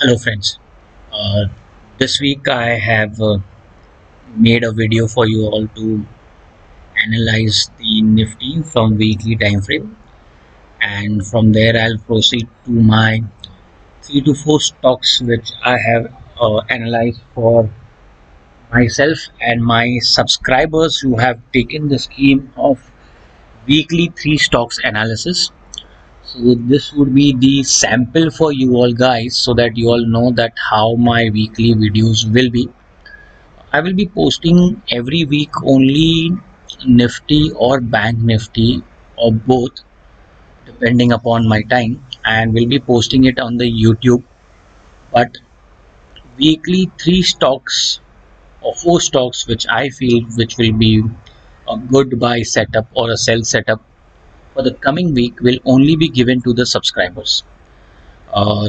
Hello friends. Uh, this week I have made a video for you all to analyze the Nifty from weekly time frame, and from there I'll proceed to my 3 to 4 stocks which I have analyzed for myself and my subscribers who have taken the scheme of weekly 3 stocks analysis. So this would be the sample for you all guys, so that you all know that how my weekly videos will be. I will be posting every week only Nifty or Bank Nifty or both, depending upon my time, and will be posting it on the YouTube. But weekly 3 stocks or 4 stocks which I feel which will be a good buy setup or a sell setup for the coming week will only be given to the subscribers.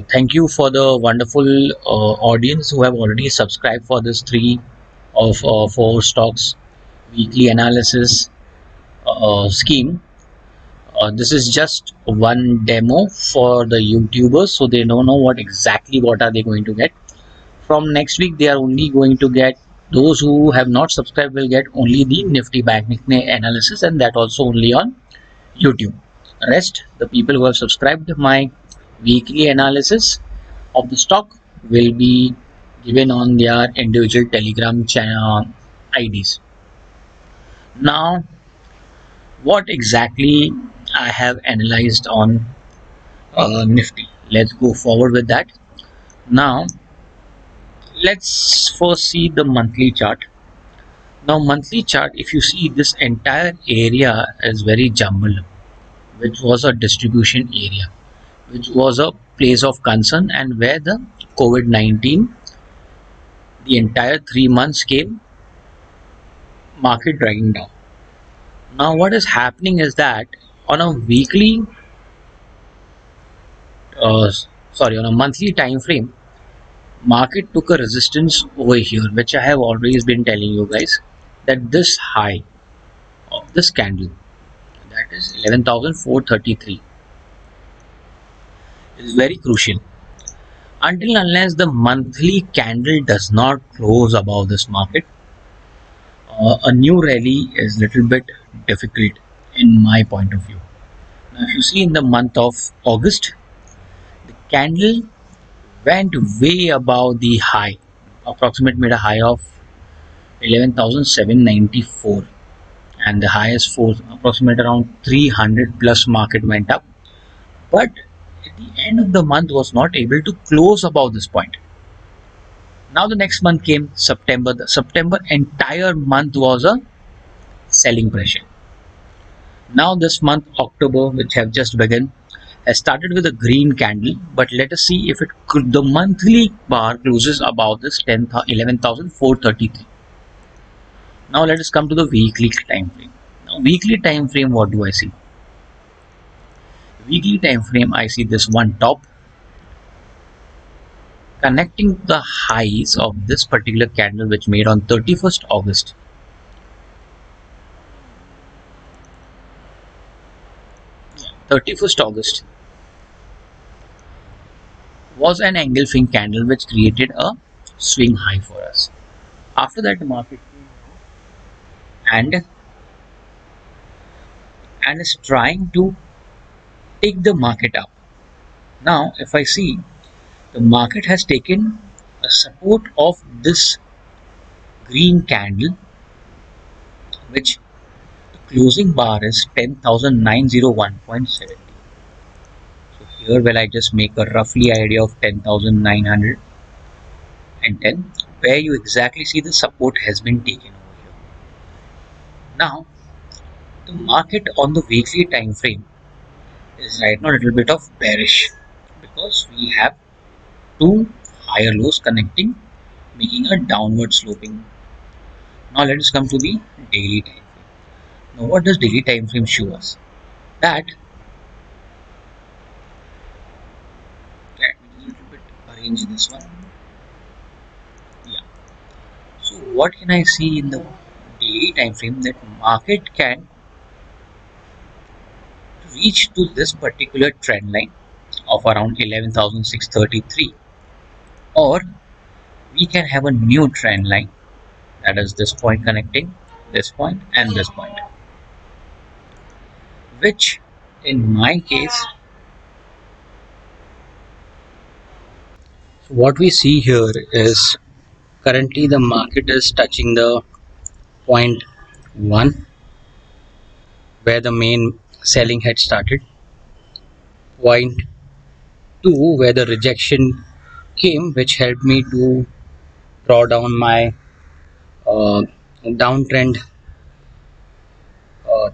Thank you for the wonderful audience who have already subscribed for this 3 of 4 stocks weekly analysis scheme. This is just one demo for the YouTubers, so they don't know what are they going to get. From next week, they are only going to get, those who have not subscribed will get only the Nifty Bank Nifty analysis, and that also only on YouTube. Rest, the people who have subscribed my weekly analysis of the stock will be given on their individual Telegram channel IDs. Now, what exactly I have analyzed on Nifty? Let's go forward with that. Now, let's first see the monthly chart. Now, monthly chart, if you see, this entire area is very jumbled, which was a distribution area, which was a place of concern, and where the COVID-19, the entire 3 months came, market dragging down. Now, what is happening is that on a weekly, uh, on a monthly time frame, market took a resistance over here, which I have always been telling you guys, that this high of this candle, that is 11,433, is very crucial. Until unless the monthly candle does not close above this market, a new rally is little bit difficult in my point of view. Now, if you see in the month of August, the candle went way above the high, approximate made a high of 11,794, and the highest for approximate around 300 plus market went up, but at the end of the month was not able to close above this point. Now the next month came September. The September entire month was a selling pressure. Now this month October, which have just begun, has started with a green candle, but let us see if it could, the monthly bar closes above this 11,433. Now let us come to the weekly time frame. Now weekly time frame, what do I see? Weekly time frame, I see this one top connecting the highs of this particular candle which made on 31st August. Yeah, 31st August was an engulfing candle which created a swing high for us. After that, the market and is trying to take the market up. Now, if I see, the market has taken a support of this green candle, which the closing bar is 10,901.70. So here, will I just make a roughly idea of 10,910, where you exactly see the support has been taken over here. Now, the market on the weekly time frame is right now a little bit of bearish, because we have two higher lows connecting, making a downward sloping. Now let us come to the daily time frame. Now what does daily time frame show us? That, let me a little bit arrange this one. Yeah. So what can I see in the daily time frame? That market can reach to this particular trend line of around 11,633, or we can have a new trend line, that is this point connecting this point and this point, which in my case, what we see here is currently the market is touching the point 1 where the main selling had started, point 2 where the rejection came, which helped me to draw down my uh, downtrend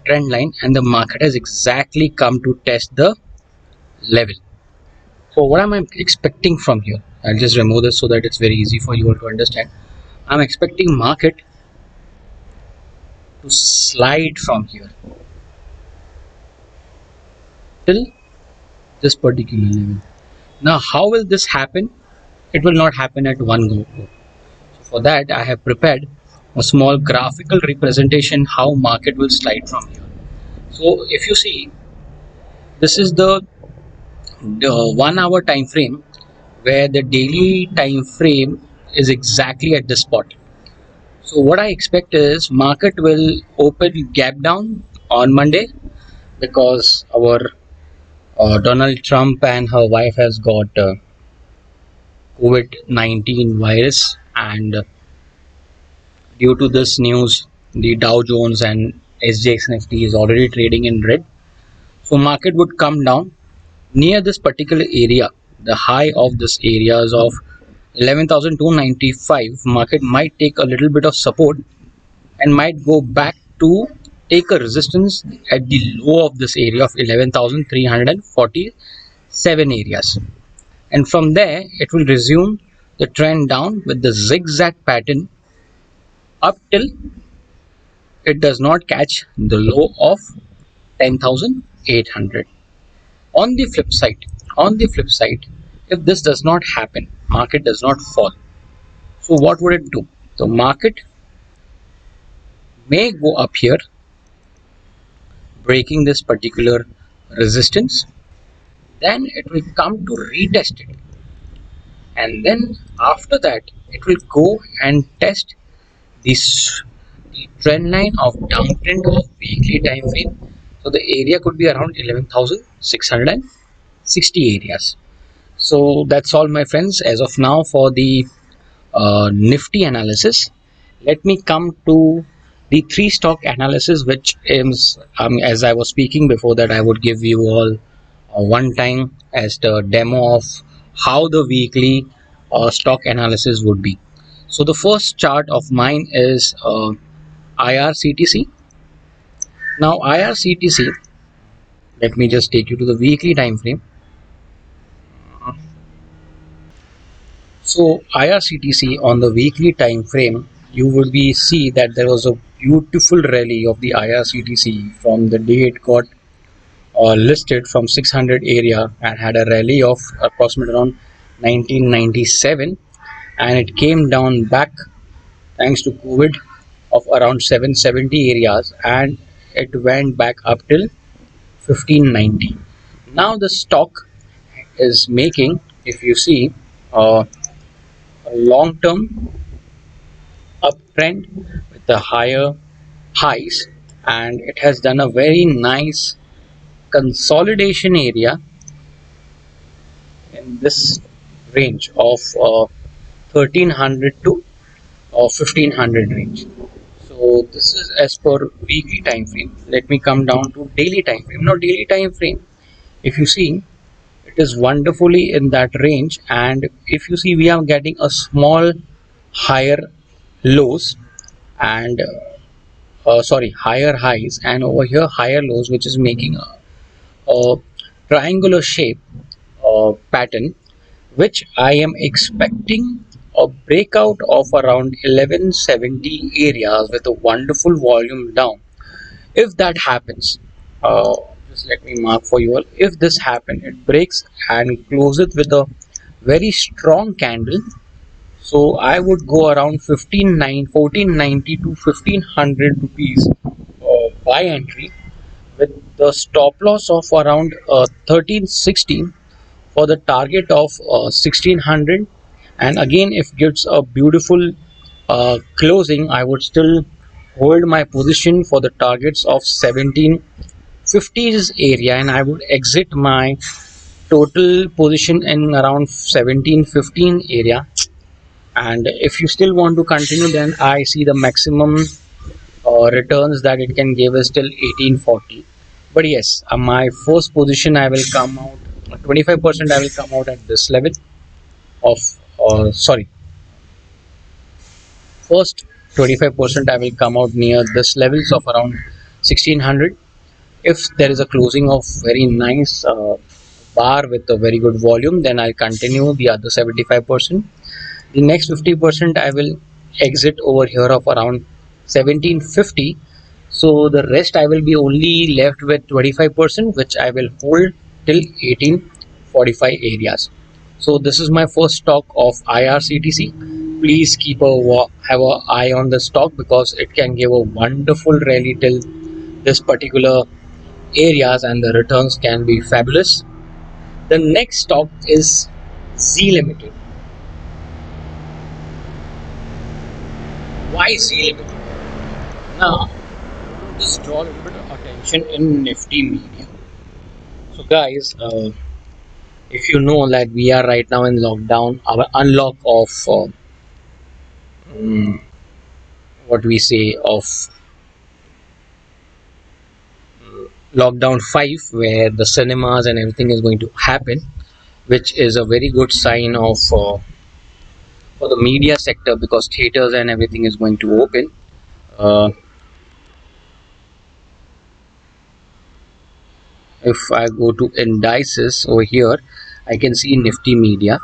trend line, and the market has exactly come to test the level. So what am I expecting from here? I'll just remove this so that it's very easy for you all to understand. I'm expecting market to slide from here till this particular level. Now how will this happen? It will not happen at one go. So for that I have prepared a small graphical representation how market will slide from here. So if you see, this is the 1 hour time frame where the daily time frame is exactly at this spot. So what I expect is market will open gap down on Monday because our Donald Trump and her wife has got COVID-19 virus, and due to this news, the Dow Jones and SJX Nifty is already trading in red. So market would come down near this particular area. The high of this area is of 11,295. Market might take a little bit of support and might go back to take a resistance at the low of this area of 11,347 areas, and from there it will resume the trend down with the zigzag pattern up till it does not catch the low of 10,800. On the flip side, if this does not happen, market does not fall, so what would it do? The market may go up here, breaking this particular resistance, then it will come to retest it, and then after that it will go and test this the trend line of downtrend of weekly time frame. So the area could be around 11,660 areas. So that's all, my friends, as of now for the Nifty analysis. Let me come to the three stock analysis, which is, as I was speaking before, that I would give you all one time as the demo of how the weekly stock analysis would be. So the first chart of mine is IRCTC. Now IRCTC, let me just take you to the weekly time frame. So IRCTC on the weekly time frame, you will be see that there was a beautiful rally of the IRCTC from the day it got listed from 600 area and had a rally of approximately around 1997, and it came down back thanks to COVID of around 770 areas, and it went back up till 1590. Now the stock is making, if you see, a long term uptrend with the higher highs, and it has done a very nice consolidation area in this range of 1300 to 1500 range. So this is as per weekly time frame. Let me come down to daily time frame. Now daily time frame, if you see, it is wonderfully in that range, and if you see, we are getting a small higher lows and sorry, higher highs, and over here higher lows, which is making a triangular shape pattern, which I am expecting a breakout of around 1170 areas with a wonderful volume down. If that happens, just let me mark for you all. If this happens, it breaks and closes with a very strong candle. So I would go around 1490 to 1500 rupees buy entry with the stop loss of around 1360 for the target of 1600, and again if gives a beautiful closing, I would still hold my position for the targets of 1750s area, and I would exit my total position in around 1715 area. And if you still want to continue, then I see the maximum returns that it can give is till 1840. But yes, my first position I will come out 25%, I will come out at this level of sorry, first 25% I will come out near this levels of around 1600. If there is a closing of very nice bar with a very good volume, then I'll continue the other 75%. The next 50% I will exit over here of around 1750. So the rest I will be only left with 25%, which I will hold till 1845 areas. So this is my first stock of IRCTC. Please keep have a eye on the stock because it can give a wonderful rally till this particular areas, and the returns can be fabulous. The next stock is Z Limited. Why Z Limited? Now, just draw a little bit of attention in Nifty Media. So, guys, if you know that we are right now in lockdown, our unlock of mm, what we say of lockdown 5, where the cinemas and everything is going to happen, which is a very good sign of for the media sector because theaters and everything is going to open. Uh, if I go to indices over here, I can see Nifty Media,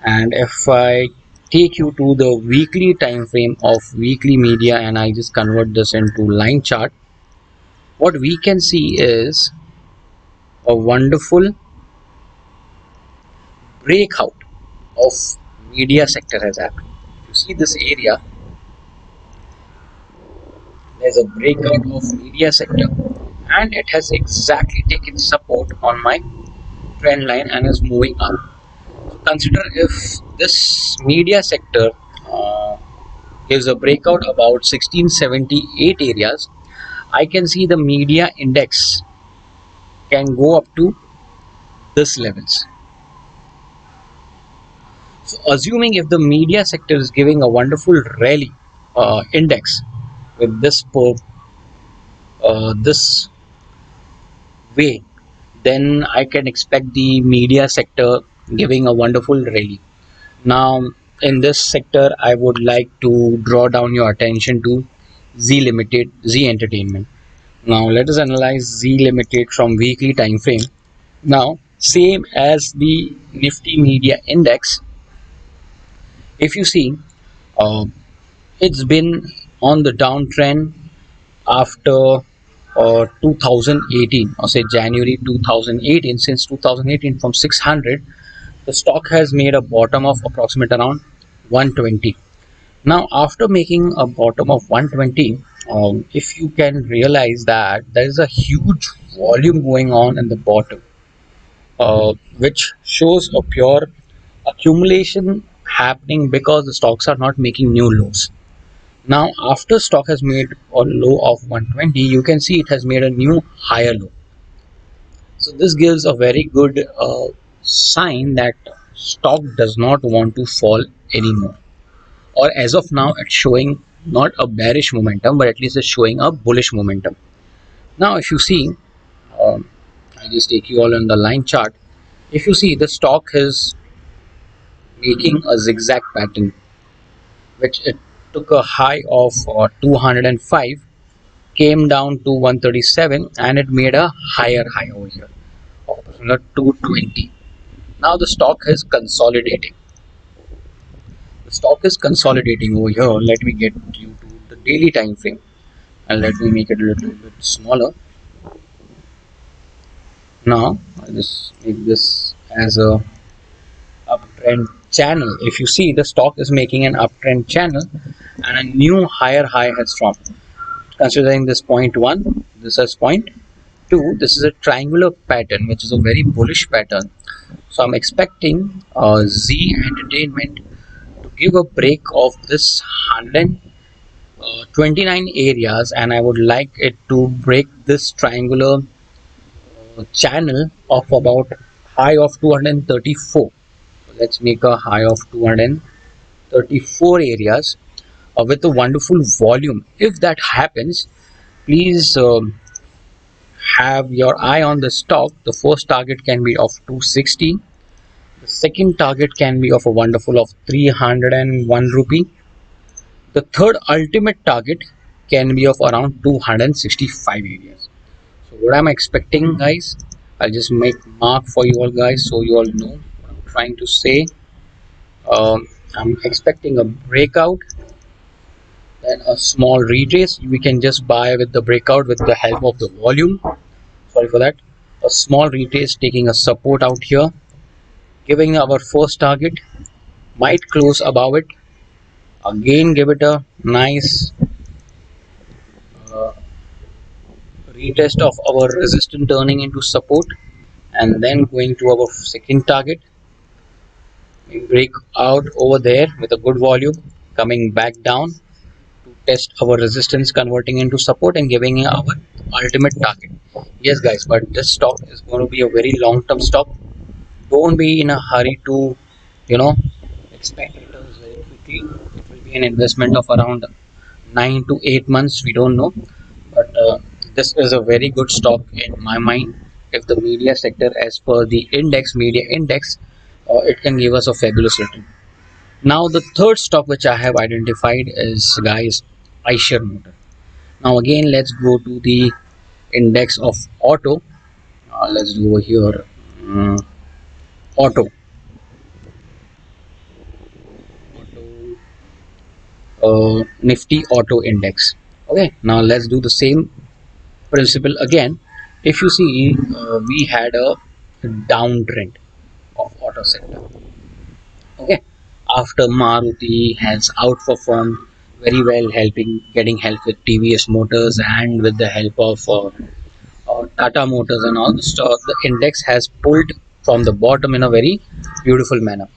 and if I take you to the weekly time frame of weekly media and I just convert this into line chart, what we can see is a wonderful breakout of media sector has happened. You see this area, there's a breakout of media sector, and it has exactly taken support on my trend line and is moving up. So consider if this media sector uh, gives a breakout about 1678 areas, I can see the media index can go up to this levels. So assuming if the media sector is giving a wonderful rally index with this way, then I can expect the media sector giving a wonderful rally. Now, in this sector, I would like to draw down your attention to Z Limited, Z Entertainment. Now, let us analyze Z Limited from weekly time frame. Now, same as the Nifty Media Index, if you see, uh, it's been on the downtrend after 2018, or say January 2018. Since 2018, from 600, the stock has made a bottom of approximate around 120. Now, after making a bottom of 120, if you can realize that there is a huge volume going on in the bottom, which shows a pure accumulation happening because the stocks are not making new lows. Now, after stock has made a low of 120, you can see it has made a new higher low. So this gives a very good sign that stock does not want to fall anymore. Or as of now, it's showing not a bearish momentum, but at least it's showing a bullish momentum. Now, if you see, um, I'll just take you all on the line chart. If you see, the stock is making a zigzag pattern, which it took a high of 205, came down to 137, and it made a higher high over here of 220. Now the stock is consolidating. The stock is consolidating over here. Let me get you to the daily time frame, and let me make it a little bit smaller. Now I'll just make this as a uptrend channel. If you see, the stock is making an uptrend channel and a new higher high has formed. Considering this point 1, this is point 2, this is a triangular pattern which is a very bullish pattern. So I'm expecting Z Entertainment give a break of this 129 areas, and I would like it to break this triangular channel of about high of 234. Let's make a high of 234 areas with a wonderful volume. If that happens, please have your eye on the stock. The first target can be of 260. The second target can be of a wonderful of 301 rupee. The third ultimate target can be of around 265 areas. So what I'm expecting, guys, I'll just make mark for you all guys so you all know what I'm trying to say. I'm expecting a breakout, then a small retrace. We can just buy with the breakout with the help of the volume. Sorry for that. A small retrace taking a support out here, giving our first target, might close above it. Again, give it a nice uh, retest of our resistance turning into support, and then going to our second target. We break out over there with a good volume, coming back down to test our resistance, converting into support and giving our ultimate target. Yes, guys, but this stock is going to be a very long term stock. Don't be in a hurry to, you know, expect returns very quickly. It will be an investment of around 9 to 8 months. We don't know, but this is a very good stock in my mind. If the media sector, as per the media index, it can give us a fabulous return. Now, the third stock which I have identified is, guys, Eicher Motor. Now, again, let's go to the index of auto. Let's do over here auto. Nifty auto index. Okay, now let's do the same principle again. If you see, we had a downtrend of auto sector. Okay, after Maruti has outperformed very well, helping getting help with TVS Motors and with the help of Tata Motors and all the stock, the index has pulled from the bottom in a very beautiful manner.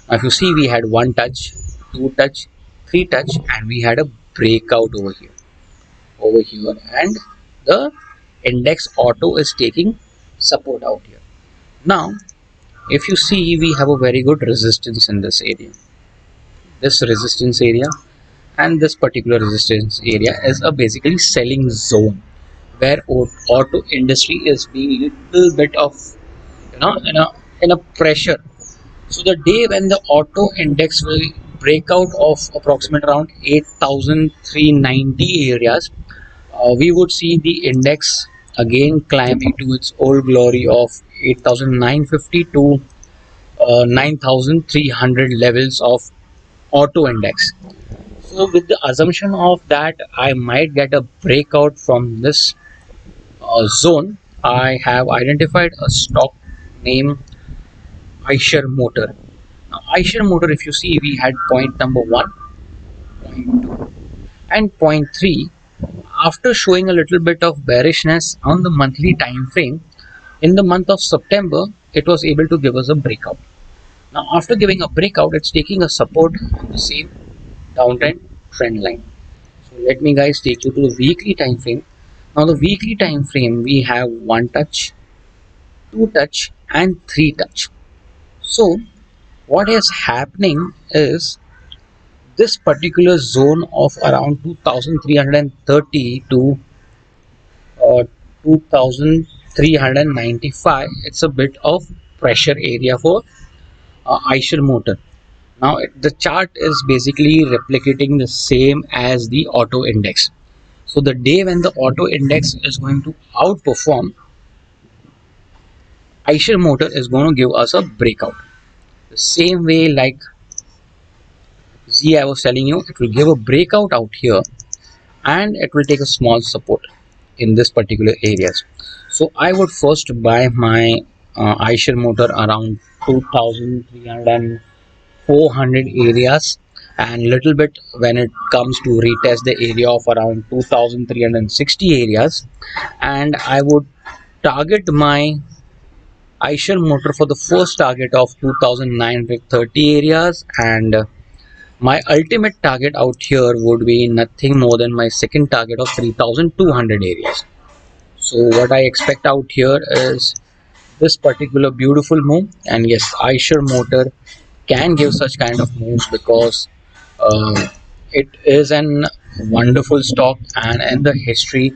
Now, if you see, we had one touch, two touch, three touch, and we had a breakout over here, and the index auto is taking support out here. Now, if you see, we have a very good resistance in this area. This resistance area and this particular resistance area is a basically selling zone where auto industry is being little bit of in a pressure. So the day when the auto index will break out of approximate around 8,390 areas, we would see the index again climbing to its old glory of 8,950 to 9,300 levels of auto index. So with the assumption of that, I might get a breakout from this zone. I have identified a stock name Eicher Motor. Now, Eicher Motor, if you see, we had point number one, point two, and point three. After showing a little bit of bearishness on the monthly time frame, in the month of September, it was able to give us a breakout. Now, after giving a breakout, it's taking a support on the same downtrend trend line. So let me guys take you to the weekly time frame. Now, the weekly time frame, we have one touch, two touch, and three touch. So what is happening is this particular zone of around 2330 to 2395, it's a bit of pressure area for Eicher Motor. Now the chart is basically replicating the same as the auto index. So the day when the auto index is going to outperform, Eicher Motor is going to give us a breakout. The same way like Z I was telling you, it will give a breakout out here and it will take a small support in this particular areas. So I would first buy my Eicher Motor around 2300 and 400 areas, and little bit when it comes to retest the area of around 2360 areas, and I would target my Eicher Motor for the first target of 2930 areas, and My ultimate target out here would be nothing more than my second target of 3200 areas. So what I expect out here is this particular beautiful move, and yes, Eicher motor can give such kind of moves because uh, it is an wonderful stock, and in the history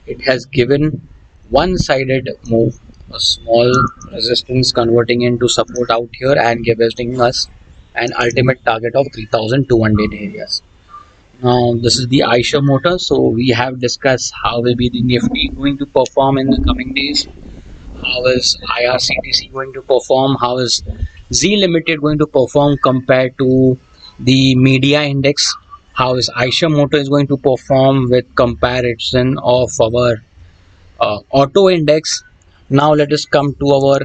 it has given one-sided move, a small resistance converting into support out here and giving us an ultimate target of 3200 areas. Now this is the Eicher motor, so we have discussed how will be the Nifty going to perform in the coming days, how is IRCTC going to perform, how is Z Limited going to perform compared to the media index, how is Eicher motor is going to perform with comparison of our auto index. Now let us come to our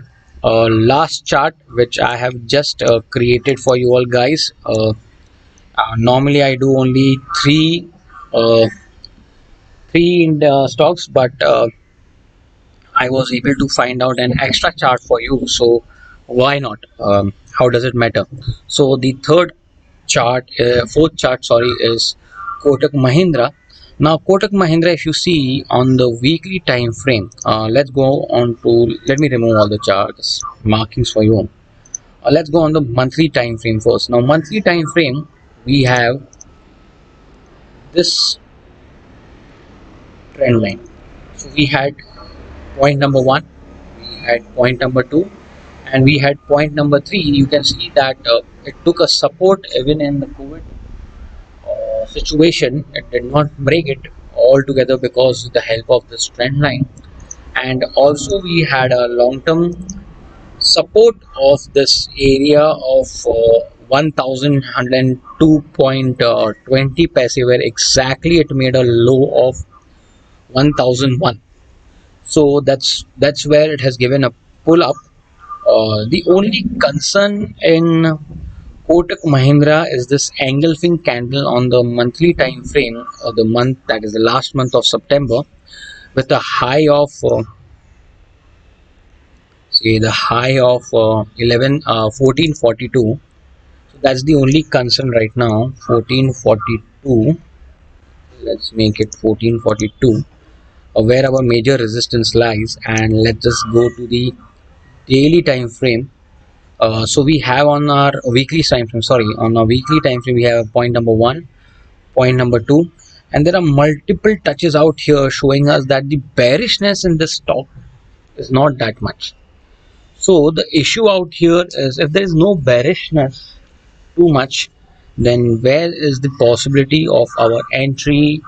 last chart which I have just created for you all guys. Normally I do only uh, three in the stocks, but I was able to find out an extra chart for you. So why not? How does it matter? So the fourth chart, sorry, is Kotak Mahindra. Now Kotak Mahindra, if you see on the weekly time frame, let's go on to. Let me remove all the charts markings for you. Let's go on the monthly time frame first. Now monthly time frame, we have this trend line. So we had point number one, we had point number two, and we had point number three. You can see that it took a support even in the COVID situation. It did not break it altogether because of the help of this trend line, and also we had a long term support of this area of 1102.20 paise, where exactly it made a low of 1001. So that's where it has given a pull up. The only concern in Kotak Mahindra is this engulfing candle on the monthly time frame, or the month that is the last month of September, with a high of say the high of 1442. So that's the only concern right now. 1442. Let's make it 1442. Where our major resistance lies, and let's just go to the daily time frame. So we have on our weekly time frame, sorry, on our weekly time frame, we have point number one, point number two, and there are multiple touches out here showing us that the bearishness in this stock is not that much. So the issue out here is, if there is no bearishness too much, then where is the possibility of our entry?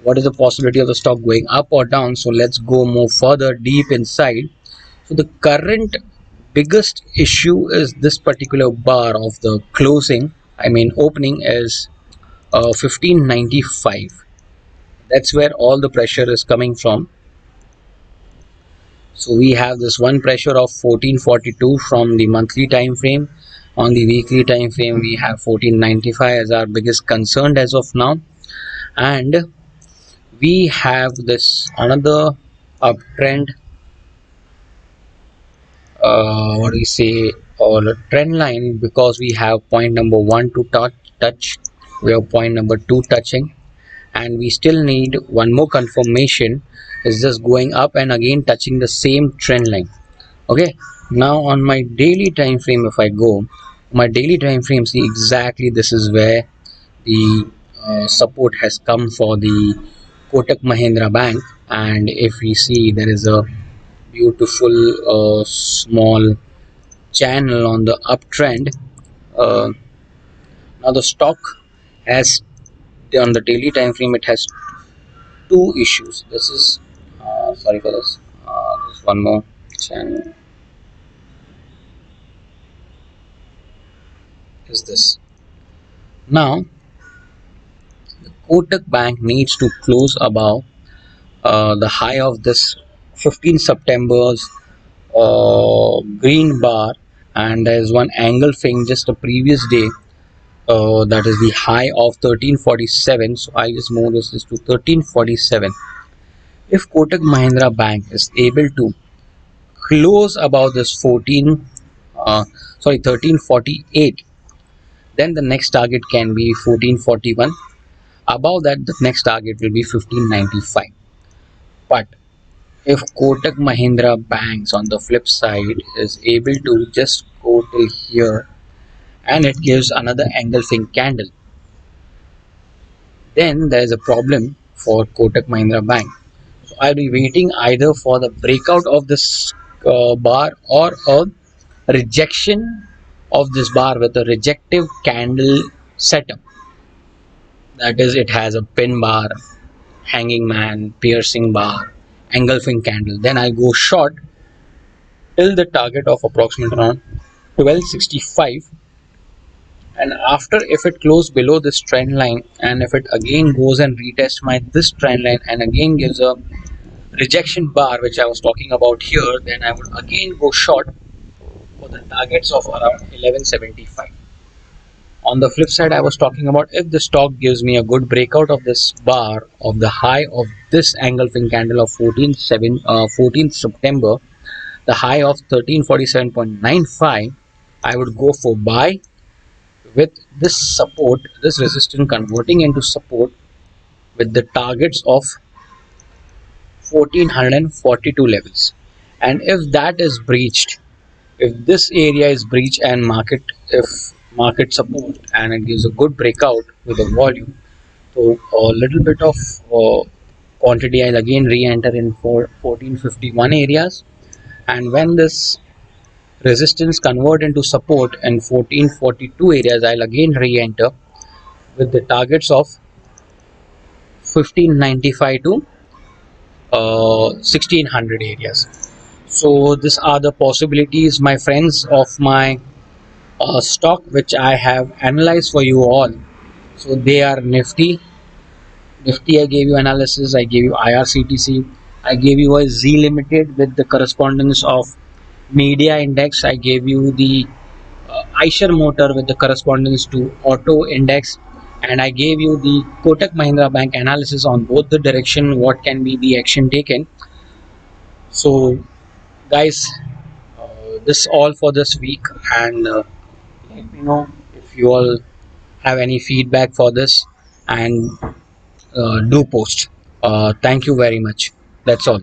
What is the possibility of the stock going up or down? So let's go more further deep inside. So the current biggest issue is this particular bar of the closing, I mean opening, is 1595. That's where all the pressure is coming from. So we have this one pressure of 1442 from the monthly time frame. On the weekly time frame, we have 1495 as our biggest concern as of now, and we have this another uptrend, what do we say, or a trend line, because we have point number one to touch, we have point number two touching, and we still need one more confirmation. Is just going up and again touching the same trend line. Okay, now on my daily time frame, if I go my daily time frame, see exactly this is where the support has come for the Kotak Mahindra Bank, and if we see, there is a beautiful small channel on the uptrend. Uh, Now the stock has, on the daily time frame, it has two issues. This is sorry for this. There's one more channel. Is this now? Kotak Bank needs to close above the high of this 15 September's green bar, and there is one angle thing just the previous day, that is the high of 1347. So I just move this to 1347. If Kotak Mahindra Bank is able to close above this 1348, Then the next target can be 1441. Above that, the next target will be 1595. But if Kotak Mahindra Banks on the flip side is able to just go till here and it gives another engulfing candle, then there is a problem for Kotak Mahindra Bank. So I'll be waiting either for the breakout of this bar or a rejection of this bar with a rejective candle setup. That is, it has a pin bar, hanging man, piercing bar, engulfing candle. Then I'll go short till the target of approximately around 1265, and after, if it closes below this trend line and if it again goes and retests my this trend line and again gives a rejection bar which I was talking about here, then I would again go short for the targets of around 1175. On the flip side, I was talking about, if the stock gives me a good breakout of this bar of the high of this engulfing candle of 14th September, the high of 1347.95, I would go for buy with this support, this resistance converting into support with the targets of 1442 levels. And if that is breached, if this area is breached and if market support and it gives a good breakout with a volume, so a little bit of quantity I'll again re-enter in for 1451 areas, and when this resistance convert into support in 1442 areas, I'll again re-enter with the targets of 1595 to 1600 areas. So these are the possibilities, my friends, of my stock which I have analyzed for you all. So they are Nifty I gave you analysis, I gave you IRCTC, I gave you a Z Limited with the correspondence of media index, I gave you the Eicher motor with the correspondence to auto index, and I gave you the Kotak Mahindra Bank analysis on both the direction, what can be the action taken. So guys, this all for this week, and let me know if you all have any feedback for this, and do post. Thank you very much. That's all.